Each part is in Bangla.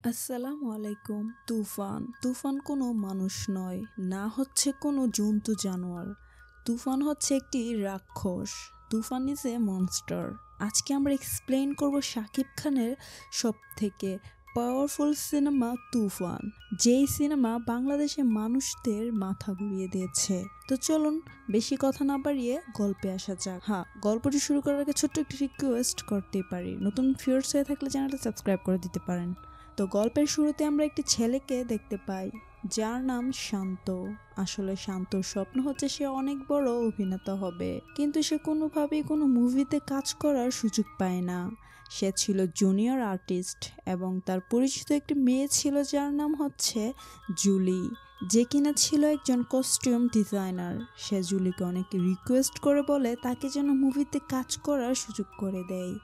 আসসালামু আলাইকুম। তুফান কোনো মানুষ নয়, না হচ্ছে কোনো জন্তু জানোয়ার। তুফান হচ্ছে একটি রাক্ষস। তুফান ইজ এ মনস্টার। আজকে আমরা এক্সপ্লেইন করব শাকিব খানের সব থেকে পাওয়ারফুল সিনেমা তুফান, যেই সিনেমা বাংলাদেশে মানুষদের মাথা ঘুরিয়ে দিয়েছে। তো চলুন বেশি কথা না বাড়িয়ে গল্পে আসা যাক। গল্পটি শুরু করার আগে ছোট্ট একটি রিকোয়েস্ট করতে পারি, নতুন ভিউয়ার্স হয়ে থাকলে চ্যানেলটা সাবস্ক্রাইব করে দিতে পারেন। তো গল্পের শুরুতে আমরা একটি ছেলেকে দেখতে পাই যার নাম শান্ত। আসলে শান্তর স্বপ্ন হচ্ছে সে অনেক বড় অভিনেতা হবে, কিন্তু সে কোনোভাবেই কোনো মুভিতে কাজ করার সুযোগ পায় না। সে ছিল জুনিয়র আর্টিস্ট এবং তার পরিচিত একটি মেয়ে ছিল যার নাম হচ্ছে জুলি, যে কিনা ছিল একজন কস্টিউম ডিজাইনার। সে জুলিকে অনেক রিকোয়েস্ট করে বলে তাকে যেন মুভিতে কাজ করার সুযোগ করে দেয়।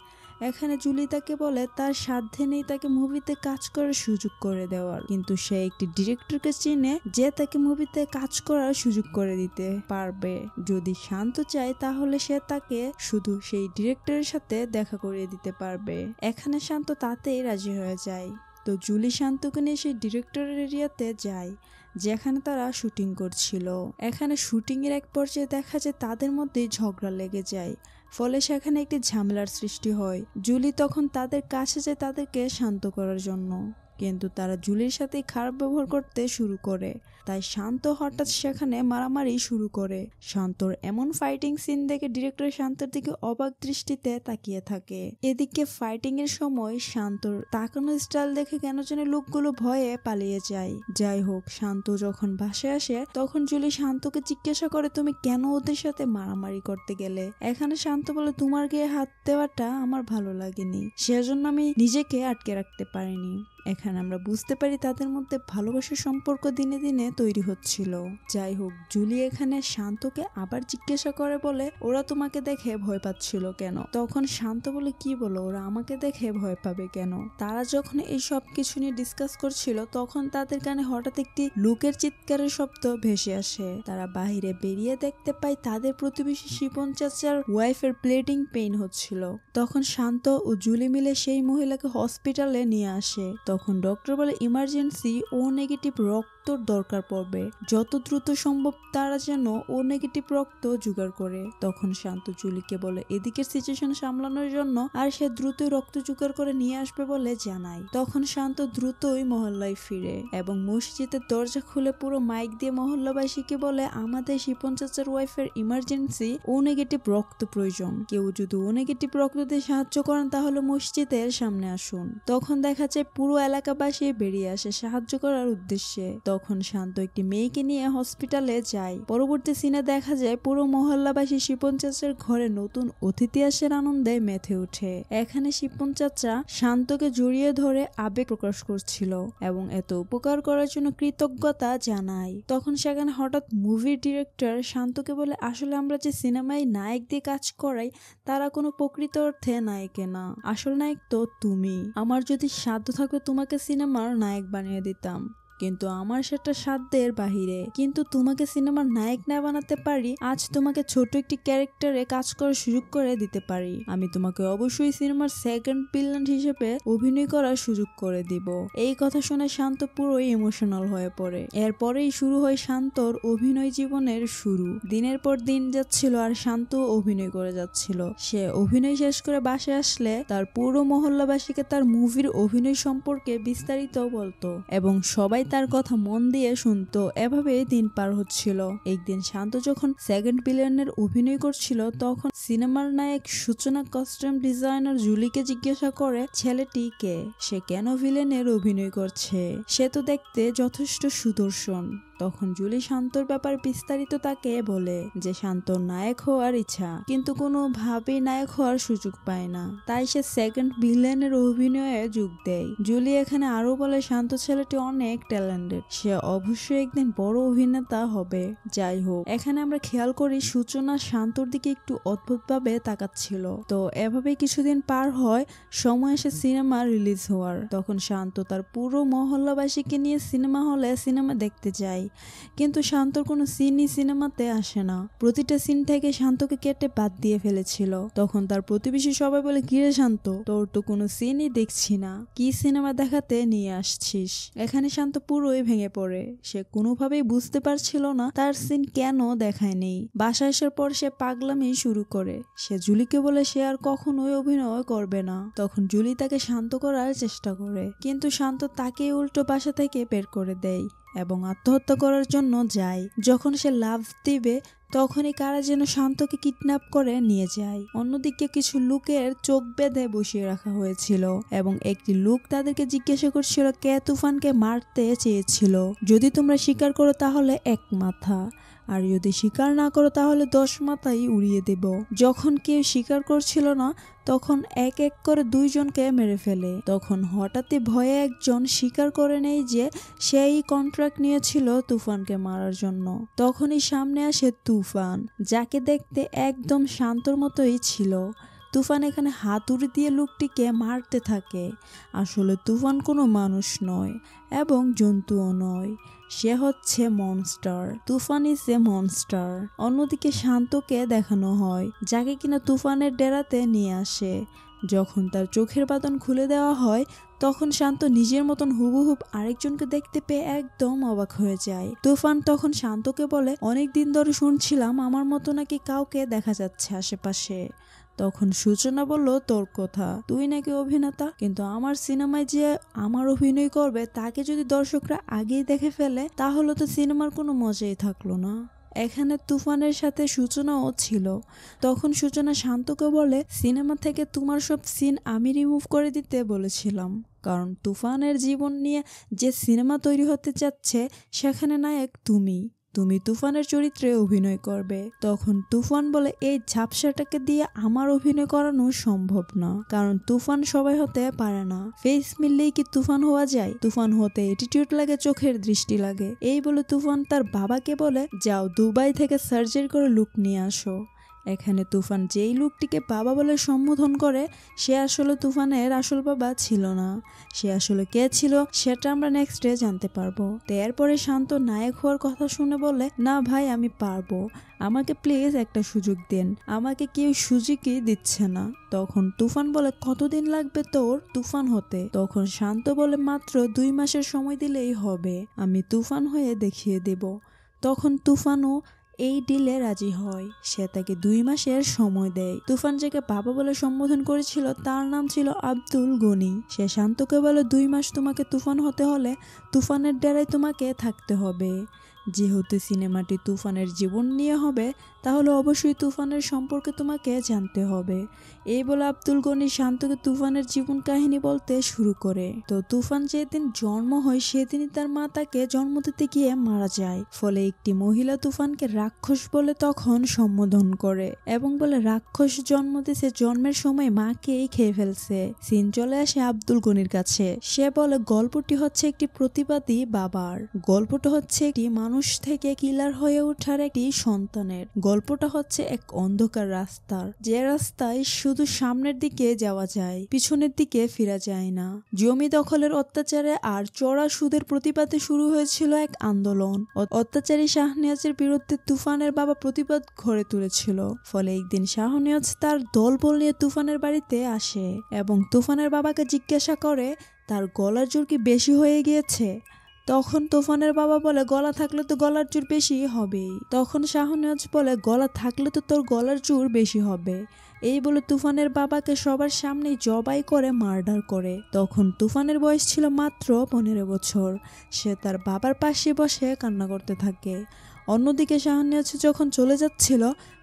এখানে জুলি তাকে বলে তার সাধ্যে নেই তাকে মুভিতে কাজ করার সুযোগ করে দেওয়ার, কিন্তু সে একটি ডিরেক্টরকে চিনে যে তাকে মুভিতে কাজ করার সুযোগ করে দিতে পারবে। যদি শান্ত চায় তাহলে সে তাকে শুধু সেই ডিরেক্টরের সাথে দেখা করিয়ে দিতে পারবে। এখানে শান্ত তাতেই রাজি হয়ে যায়। তো জুলি শান্তকে নিয়ে সেই ডিরেক্টরের এরিয়াতে যায় যেখানে তারা শুটিং করছিল। এখানে শুটিং এর এক পর্যায়ে দেখা যায় তাদের মধ্যে ঝগড়া লেগে যায়, ফলে সেখানে একটি ঝামেলার সৃষ্টি হয়। জুলি তখন তাদের কাছে যায় তাদেরকে শান্ত করার জন্য, কিন্তু তারা জুলির সাথে খারাপ ব্যবহার করতে শুরু করে। তাই শান্ত হঠাৎ সেখানে মারামারি শুরু করে। শান্তর এমন ফাইটিং সিন দেখে ডিরেক্টর শান্তর দিকে অবাক দৃষ্টিতে তাকিয়ে থাকে। এদিকে ফাইটিং এর সময় শান্তর তাকানো স্টাইল দেখে কেন জানি লোকগুলো ভয়ে পালিয়ে যায়। যাই হোক, শান্ত যখন বাসায় আসে তখন জুলি শান্তকে জিজ্ঞাসা করে, তুমি কেন ওদের সাথে মারামারি করতে গেলে? এখানে শান্ত বলে, তোমার গায়ে হাত দেওয়াটা আমার ভালো লাগেনি, সেজন্য আমি নিজেকে আটকে রাখতে পারিনি। এখানে আমরা বুঝতে পারি তাদের মধ্যে ভালোবাসার সম্পর্ক দিনে দিনে তৈরি হচ্ছিল। যাই হোক, জুলি এখানে শান্তকে আবার জিজ্ঞাসা করে বলে, ওরা তোমাকে দেখে ভয় পাচ্ছিল কেন? তখন শান্ত বলে, কি বলো, ওরা আমাকে দেখে ভয় পাবে কেন? তারা যখন এই সব কিছু নিয়ে ডিসকাস করছিল তখন তাদের কানে হঠাৎ একটি লোকের চিৎকারের শব্দ ভেসে আসে। তারা বাহিরে বেরিয়ে দেখতে পায় তাদের প্রতিবেশী শিপন চাচার ওয়াইফের ব্লিডিং পেইন হচ্ছিল। তখন শান্ত ও জুলি মিলে সেই মহিলাকে হসপিটালে নিয়ে আসে। তখন ডক্টর বলে ইমার্জেন্সি ও নেগেটিভ রক্তর দরকার পড়বে, যত দ্রুত সম্ভব তারা যেন ও নেগেটিভ রক্ত জোগাড় করে। তখন শান্ত জুলিকে বলে এদিকের সিচুয়েশন সামলানোর জন্য আর সে দ্রুতই রক্ত জোগাড় করে নিয়ে আসবে বলে জানায়। তখন শান্ত দ্রুতই মহল্লায় ফিরে এবং মসজিদের দরজা খুলে পুরো মাইক দিয়ে মহল্লাবাসীকে বলে, আমাদের শিপন চাচার ওয়াইফের ইমার্জেন্সি ও নেগেটিভ রক্ত প্রয়োজন, কেউ যদি ও নেগেটিভ রক্ত দিয়ে সাহায্য করেন তাহলে মসজিদের সামনে আসুন। তখন দেখা যায় পুরো এলাকাবাসী বেরিয়ে আসে সাহায্য করার উদ্দেশ্যে। তখন শান্ত একটি মেয়েকে নিয়ে হসপিটালে যায়। পরবর্তী সিনে দেখা যায় পুরো মহল্লাবাসী শিপন চাচার ঘরে নতুন অতিথি আসার আনন্দে মেতে ওঠে। এখানে শিপন চাচা শান্তকে জড়িয়ে ধরে আবেগ প্রকাশ করছিল এবং এত উপকার করার জন্য কৃতজ্ঞতা জানায়। তখন সেখানে হঠাৎ মুভির ডিরেক্টর শান্তকে বলে, আসলে আমরা যে সিনেমায় নায়ক দিয়ে কাজ করাই তারা কোনো প্রকৃত অর্থে নায়িকা না, আসল নায়ক তো তুমি। আমার যদি সাধ্য থাকতো তোমাকে সিনেমার নায়ক বানিয়ে দিতাম, কিন্তু আমার সেটা সাধ্যের বাহিরে। কিন্তু তোমাকে সিনেমার নায়ক না বানাতে পারি, আজ তোমাকে ছোট একটি ক্যারেক্টারে কাজ করার সুযোগ করে দিতে পারি। আমি তোমাকে অবশ্যই সিনেমার সেকেন্ড ভিলেন হিসেবে অভিনয় করার সুযোগ করে দিব। এই কথা শুনে শান্ত পুরোই ইমোশনাল হয়ে পড়ে। এরপরেই শুরু হয় শান্তর অভিনয় জীবনের শুরু। দিনের পর দিন যাচ্ছিল আর শান্ত অভিনয় করে যাচ্ছিল। সে অভিনয় শেষ করে বাসায় আসলে তার পুরো মহল্লাবাসীকে তার মুভির অভিনয় সম্পর্কে বিস্তারিত বলতো এবং সবাই তার কথা মন দিয়ে শুনতো। এভাবে দিন পার হচ্ছিল। একদিন শান্ত যখন সেকেন্ড ভিলেনের অভিনয় করছিল তখন সিনেমার নায়ক সূচনা কস্টিউম ডিজাইনার জুলিকে জিজ্ঞাসা করে, ছেলেটি কে, সে কেন ভিলেনের অভিনয় করছে, সে তো দেখতে যথেষ্ট সুদর্শন। তখন জুলি শান্তর ব্যাপার বিস্তারিত তাকে বলে যে শান্তর নায়ক হওয়ার ইচ্ছা, কিন্তু কোনোভাবেই নায়ক হওয়ার সুযোগ পায় না, তাই সে সেকেন্ড ভিলেনের অভিনয়ে যোগ দেয়। জুলি এখানে আরো বলে শান্ত ছেলেটি অনেক ট্যালেন্টেড, সে অবশ্যই একদিন বড় অভিনেতা হবে। যাই হোক, এখানে আমরা খেয়াল করি সূচনা শান্তর দিকে একটু অদ্ভুত ভাবে তাকাচ্ছিল। তো এভাবে কিছুদিন পার হয়, সময় এসে সিনেমা রিলিজ হওয়ার। তখন শান্ত তার পুরো মহল্লাবাসীকে নিয়ে সিনেমা হলে সিনেমা দেখতে যায়। যায়, কিন্তু শান্তর কোনো সিনই সিনেমাতে আসে না। প্রতিটা সিন থেকে শান্তকে কেটে বাদ দিয়ে ফেলেছিল। তখন তার প্রতিবেশী সবাই বলে, কিরে শান্ত, তোর তো কোনো সিনই দেখছি না, কি সিনেমা দেখাতে নিয়ে আসছিস? এখানে শান্ত পুরোই ভেঙে পড়ে। সে কোনোভাবেই বুঝতে পারছিল না তার সিন কেন দেখায়নি। বাসায় আসার পর সে পাগলামি শুরু করে। সে জুলিকে বলে সে আর কখনোই অভিনয় করবে না। তখন জুলি তাকে শান্ত করার চেষ্টা করে, কিন্তু শান্ত তাকে উল্টো বাসা থেকে বের করে দেয় এবং আত্মহত্যা করার জন্য যায়। যখন সে লাফ দিবে তখনই কারা যেন শান্তকে কিডন্যাপ করে নিয়ে যায়। অন্যদিকে কিছু লোকের চোখ বেঁধে বসিয়ে রাখা হয়েছিল এবং একটি লোক তাদেরকে জিজ্ঞাসা করছিল কে তুফানকে মারতে চেয়েছিল। যদি তোমরা স্বীকার করো তাহলে 1 মাথা, আর যদি স্বীকার না করো তাহলে 10 মাথাই উড়িয়ে দেব। যখন কেউ স্বীকার করছিল না তখন এক এক করে 2 জনকে মেরে ফেলে। তখন হঠাৎই ভয়ে একজন স্বীকার করে নেয় যে সেই কন্ট্রাক্ট নিয়েছিল তুফানকে মারার জন্য। তখনই সামনে আসে তুফান, যাকে দেখতে একদম শান্তর মতোই ছিল। তুফান এখানে হাতুড়ি দিয়ে লোকটিকে মারতে থাকে। আসলে তুফান কোনো মানুষ নয় এবং জন্তুও নয়, সে হচ্ছে monster. Toofan is a monster. অন্যদিকে শান্তকে দেখানো হয়, যাকে কিনা তুফানের ডেরাতে নিয়ে আসে। যখন তার চোখের বাঁধন খুলে দেওয়া হয় তখন শান্ত নিজের মতন হুবহুব আরেকজনকে দেখতে পেয়ে একদম অবাক হয়ে যায়। তুফান তখন শান্তকে বলে, অনেকদিন ধরে শুনছিলাম আমার মতো নাকি কাউকে দেখা যাচ্ছে আশেপাশে। তখন সূচনা বলল, তোর কথা, তুই নাকি অভিনেতা, কিন্তু আমার সিনেমায় যে আমার অভিনয় করবে তাকে যদি দর্শকরা আগেই দেখে ফেলে তাহলে তো সিনেমার কোনো মজাই থাকলো না। এখানে তুফানের সাথে সূচনাও ছিল। তখন সূচনা শান্তকে বলে, সিনেমা থেকে তোমার সব সিন আমি রিমুভ করে দিতে বলেছিলাম, কারণ তুফানের জীবন নিয়ে যে সিনেমা তৈরি হতে যাচ্ছে সেখানে নায়ক তুমি তুফানের চরিত্রে অভিনয় করবে। তখন তুফান বলে, এই ঝাপসাটাকে দিয়ে আমার অভিনয় করানো সম্ভব না, কারণ তুফান সবাই হতে পারে না। ফেস মিললেই কি তুফান হওয়া যায়? তুফান হতে অ্যাটিটিউড লাগে, চোখের দৃষ্টি লাগে। এই বলে তুফান তার বাবাকে বলে, যাও দুবাই থেকে সার্জারি করে লুক নিয়ে আসো। এখানে তুফান যেই লোকটিকে বাবা বলে সম্বোধন করে সে আসলে তুফানের আসল বাবা ছিল না। সে আসলে কে ছিল সেটা আমরা নেক্সটে জানতে পারবো। তো এরপরে শান্ত নায়ক হওয়ার কথা শুনে বলে, না ভাই আমি পারবো, আমাকে প্লিজ একটা সুযোগ দিন, আমাকে কেউ সুযোগই দিচ্ছে না। তখন তুফান বলে, কতদিন লাগবে তোর তুফান হতে? তখন শান্ত বলে, মাত্র 2 মাসের সময় দিলেই হবে, আমি তুফান হয়ে দেখিয়ে দেব। তখন তুফানও এই ডিলে রাজি হয়। সে তাকে 2 মাসের সময় দেয়। তুফান যাকে বাবা বলে সম্বোধন করেছিল তার নাম ছিল আব্দুল গনি। সে শান্তকে বলে, 2 মাস তোমাকে তুফান হতে হলে তুফানের ডেরায় তোমাকে থাকতে হবে। যেহেতু সিনেমাটি তুফানের জীবন নিয়ে হবে তাহলে অবশ্যই তুফানের সম্পর্কে তোমাকে জানতে হবে। এই বলে আব্দুল গনি শান্তকে তুফানের জীবন কাহিনী বলতে শুরু করে। তো তুফান যেদিন জন্ম হয় সেদিনই তার মা তাকে জন্ম দিতে গিয়ে মারা যায়। ফলে একটি মহিলা তুফানকে রাক্ষস বলে তখন সম্বোধন করে এবং বলে, রাক্ষস জন্ম দিয়েছে, জন্মের সময় মাকেই খেয়ে ফেলছে। সিন চলে আসে আব্দুল গনির কাছে। সে বলে, গল্পটি হচ্ছে একটি প্রতিবাদী বাবার, গল্পটা হচ্ছে একটি মানুষ থেকে কিলার হয়ে ওঠার একটি সন্তানের। গল্পটা হচ্ছে এক অন্ধকার রাস্তার, যে রাস্তায় শুধু সামনের দিকে যাওয়া যায়, পিছনের দিকে ফিরা যায় না। জমি দখলের অত্যাচারে আর চড়া সুদের প্রতিবাদে শুরু হয়েছিল এক আন্দোলন। অত্যাচারী শাহনিয়াজের বিরুদ্ধে তুফানের বাবা প্রতিবাদ গড়ে তুলেছিল। ফলে একদিন শাহনিয়াজ তার দলবল নিয়ে তুফানের বাড়িতে আসে এবং তুফানের বাবাকে জিজ্ঞাসা করে তার গলার জোর কি বেশি হয়ে গিয়েছে। তখন তুফানের বাবা বলে, গলা থাকলে তো গলার জোর বেশি হবেই। তখন শাহনিয়াজ বলে, গলা থাকলে তো তোর গলার জোর বেশি হবে। এই বলে তুফানের বাবাকে সবার সামনেই জবাই করে মার্ডার করে। তখন তুফানের বয়স ছিল মাত্র 15 বছর। সে তার বাবার পাশে বসে কান্না করতে থাকে। অন্যদিকে শাহনিয়াজ যখন চলে যাচ্ছিল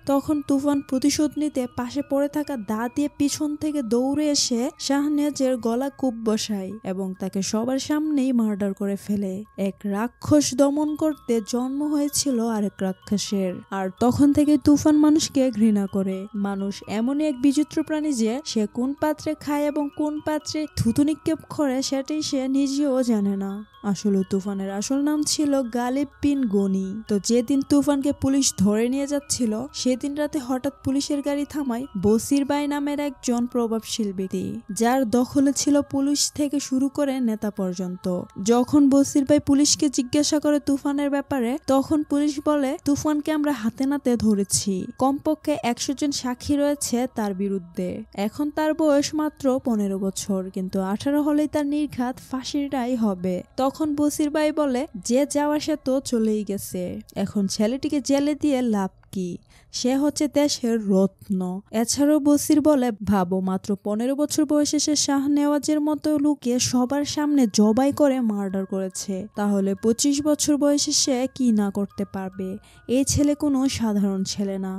তখন তুফান প্রতিশোধ নিতে পাশে পড়ে থাকা দা দিয়ে পিছন থেকে দৌড়ে এসে শাহনিয়াজের গলা কূপ বসায় এবং তাকে সবার সামনেই মার্ডার করে ফেলে। এক রাক্ষস দমন করতে জন্ম হয়েছিল আরেক রাক্ষসের। আর তখন থেকে তুফান মানুষকে ঘৃণা করে। মানুষ এমনই এক বিচিত্র প্রাণী যে সে কোন পাত্রে খায় এবং কোন পাত্রে থুতু নিক্ষেপ করে সেটাই সে নিজেও জানে না। আসলে তুফানের আসল নাম ছিল গালিব বিন গনি। তো যেদিন তুফানকে পুলিশ ধরে নিয়ে যাচ্ছিল সেদিন রাতে হঠাৎ পুলিশের গাড়ি থামায় বসির ভাই নামের একজন প্রভাবশীল ব্যক্তি, যার দখলে ছিল পুলিশ থেকে শুরু করে নেতা পর্যন্ত। যখন বসির ভাই পুলিশকে জিজ্ঞাসা করে তুফানের ব্যাপারে, তখন পুলিশ বলে তুফানকে আমরা হাতে নাতে ধরেছি, কমপক্ষে 100 জন সাক্ষী রয়েছে তার বিরুদ্ধে। এখন তার বয়স মাত্র 15 বছর, কিন্তু 18 হলেই তার নির্ঘাত ফাঁসির রায় হবে। তখন বসির ভাই বলে, যে যাওয়ার সে তো চলেই গেছে, এখন ছেলেটিকে জেলে দিয়ে লাভ কি, সে হচ্ছে দেশের রত্ন। এছাড়াও বসির বলে, ভাবো মাত্র 15 বছর বয়সে সে শাহনেওয়াজের মতো লোকে সবার সামনে জবাই করে মার্ডার করেছে, তাহলে 25 বছর বয়সে সে কি না করতে পারবে। এই ছেলে কোনো সাধারণ ছেলে না,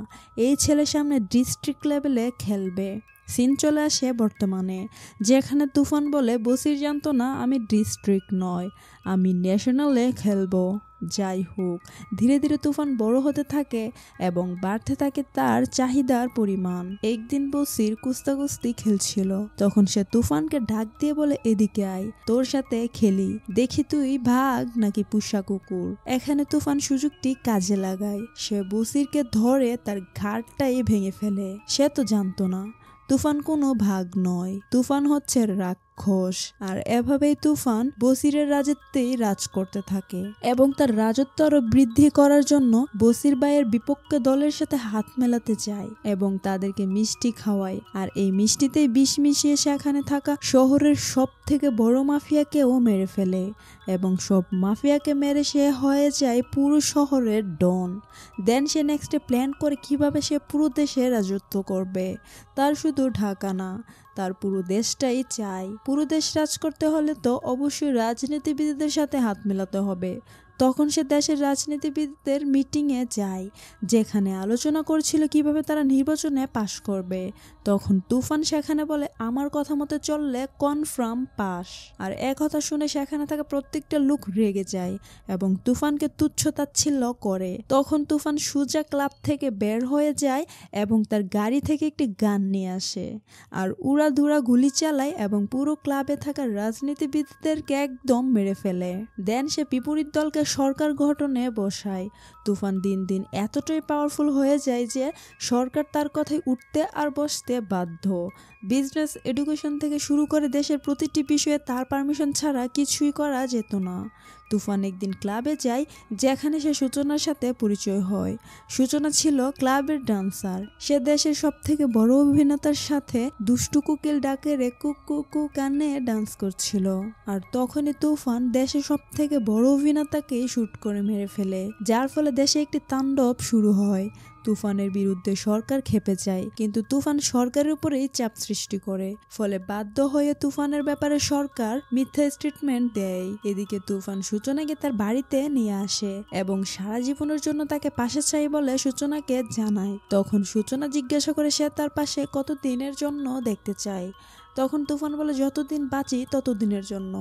এই ছেলে সামনে ডিস্ট্রিক্ট লেভেলে খেলবে। সিন চলে আসে বর্তমানে, যেখানে তুফান বলে, বসির জানতো না আমি ডিস্ট্রিক্ট নয়, আমি ন্যাশনালে খেলবো। যাই হোক, ধীরে ধীরে তুফান বড় হতে থাকে এবং বাড়তে থাকে তার চাহিদার পরিমাণ। একদিন বসির কুস্তাকুস্তি খেলছিল, তখন সে তুফানকে ডাক দিয়ে বলে, এদিকে আয়, তোর সাথে খেলি, দেখি তুই ভাগ নাকি পুষা কুকুর। এখানে তুফান সুযোগটি কাজে লাগায়, সে বসিরকে ধরে তার ঘাড়টাই ভেঙে ফেলে। সে তো জানতো না তুফান কোনো ভাগ নয়, তুফান হচ্ছে রাক্ষস। আর এভাবেই তুফান বসিরের রাজত্বেই রাজ করতে থাকে এবং তার রাজত্ব আরো বৃদ্ধি করার জন্য বসির ভাইয়ের বিপক্ষ দলের সাথে হাত মেলাতে যায় এবং তাদেরকে মিষ্টি খাওয়ায়। আর এই মিষ্টিতেই বিষ মিশিয়ে সেখানে থাকা শহরের সব থেকে বড় মাফিয়াকেও মেরে ফেলে এবং সব মাফিয়াকে মেরে সে হয়ে যায় পুরো শহরের ডন। দেন সে নেক্সটে প্ল্যান করে কিভাবে সে পুরো দেশে রাজত্ব করবে। তার শুধু ঢাকা না, তার পুরো দেশটাই চাই। পুরো দেশ রাজ করতে হলে তো অবশ্যই রাজনীতিবিদদের সাথে হাত মেলাতে হবে। তখন সে দেশের রাজনীতিবিদদের মিটিংয়ে যায়, যেখানে আলোচনা করছিল কিভাবে তারা নির্বাচনে পাশ করবে। তখন তুফান সেখানে বলে, আমার কথা মতো চললে কনফার্ম পাস। আর কথা শুনে সেখানে থাকা প্রত্যেকটা লোক রেগে যায় এবং তুফানকে তুচ্ছ-তাচ্ছিল্য করে। তখন তুফান সুজা ক্লাব থেকে বের হয়ে যায় এবং তার গাড়ি থেকে একটি গান নিয়ে আসে আর উড়াধুরা গুলি চালায় এবং পুরো ক্লাবে থাকা রাজনীতিবিদদেরকে একদম মেরে ফেলে। দেন সে বিপরীত দলকে সরকার গঠনে বসায়। তুফান দিন দিন এতটাই পাওয়ারফুল হয়ে যায় যে সরকার তার কথায় উঠতে আর বসতে বাধ্য। বিজনেস, এডুকেশন থেকে শুরু করে দেশের প্রতিটি বিষয়ে তার পারমিশন ছাড়া কিছুই করা যেত না। তুফান একদিন ক্লাবে যায়, যেখানে সে সূচনার সাথে পরিচয় হয়। সূচনা ছিল ক্লাবের ডান্সার। সে দেশের সব থেকে বড় অভিনেতার সাথে দুষ্টু কোকিল ডাকের কুকু গানে ডান্স করছিল। আর তখনই তুফান দেশের সব থেকে বড় অভিনেতাকেই শুট করে মেরে ফেলে, যার ফলে দেশে একটি তাণ্ডব শুরু হয়। তুফানের বিরুদ্ধে সরকার খেপে যায়, কিন্তু তুফান সরকারের উপরেই চাপ সৃষ্টি করে, ফলে বাধ্য হয়ে তুফানের ব্যাপারে সরকার মিথ্যা স্টেটমেন্ট দেয়। এদিকে তুফান সূচনাকে তার বাড়িতে নিয়ে আসে এবং সারা জীবনের জন্য তাকে পাশে চাই বলে সূচনাকে জানায়। তখন সূচনা জিজ্ঞাসা করে সে তার পাশে কত দিনের জন্য দেখতে চায়। তখন তুফান বলে, যতদিন বাঁচি ততদিনের জন্য।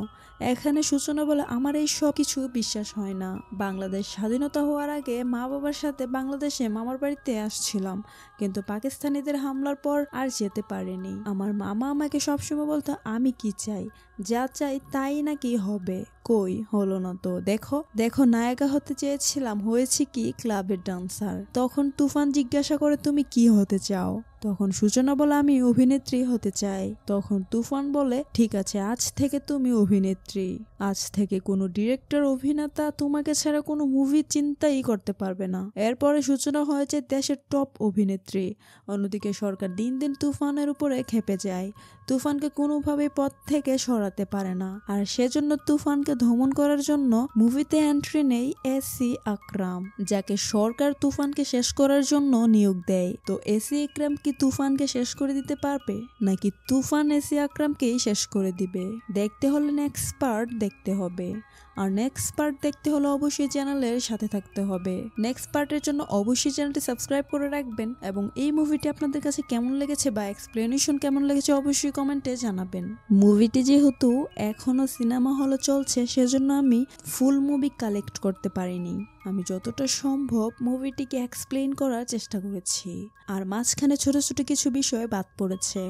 এখানে সূচনা বলে, আমার এই সব কিছু বিশ্বাস হয় না। বাংলাদেশ স্বাধীনতা হওয়ার আগে মা বাবার সাথে বাংলাদেশে মামার বাড়িতে আসছিলাম, কিন্তু পাকিস্তানিদের হামলার পর আর যেতে পারিনি। আমার মামা আমাকে সবসময় বলতো আমি কি চাই, যা চাই তাই নাকি হবে। কই হলো না তো, দেখো দেখো নায়িকা হতে চেয়েছিলাম, হয়েছে কি ক্লাবের ডান্সার। তখন তুফান জিজ্ঞাসা করে, তুমি কি হতে চাও? তখন সূচনা বলে, আমি অভিনেত্রী হতে চাই। তখন তুফান বলে, ঠিক আছে, আজ থেকে তুমি অভিনেত্রী। আজ থেকে কোনো ডিরেক্টর, অভিনেতা তোমাকে ছাড়া কোনো মুভি চিন্তাই করতে পারবে না। এরপরে সূচনা হয়েছে দেশের টপ অভিনেত্রী। অন্যদিকে সরকার দিন দিন তুফানের উপরে খেপে যায়, তুফানকে কোনোভাবে পথ থেকে সরাতে পারে না। আর সেজন্য তুফানকে দমন করার জন্য মুভিতে এন্ট্রি নেই এসি আকরাম, যাকে সরকার তুফানকে শেষ করার জন্য নিয়োগ দেয়। তো এসি আকরাম কি তুফানকে শেষ করে দিতে পারবে, নাকি তুফান এসি আকরামকেই শেষ করে দিবে? দেখতে হলে নেক্সট পার্ট দেখতে হবে। আর নেক্সট পার্ট দেখতে হলে অবশ্যই চ্যানেলের সাথে থাকতে হবে। নেক্সট পার্টের জন্য অবশ্যই চ্যানেলটি সাবস্ক্রাইব করে রাখবেন এবং এই মুভিটি আপনাদের কাছে কেমন লেগেছে বা এক্সপ্লেনেশন কেমন লেগেছে অবশ্যই কমেন্টে জানাবেন। মুভিটি যেহেতু এখনো সিনেমা হলে চলছে, সেজন্য আমি ফুল মুভি কালেক্ট করতে পারিনি। আমি যতটা সম্ভব মুভিটিকে এক্সপ্লেইন করার চেষ্টা করেছি, আর মাঝখানে ছোট ছোট কিছু বিষয় বাদ পড়েছে।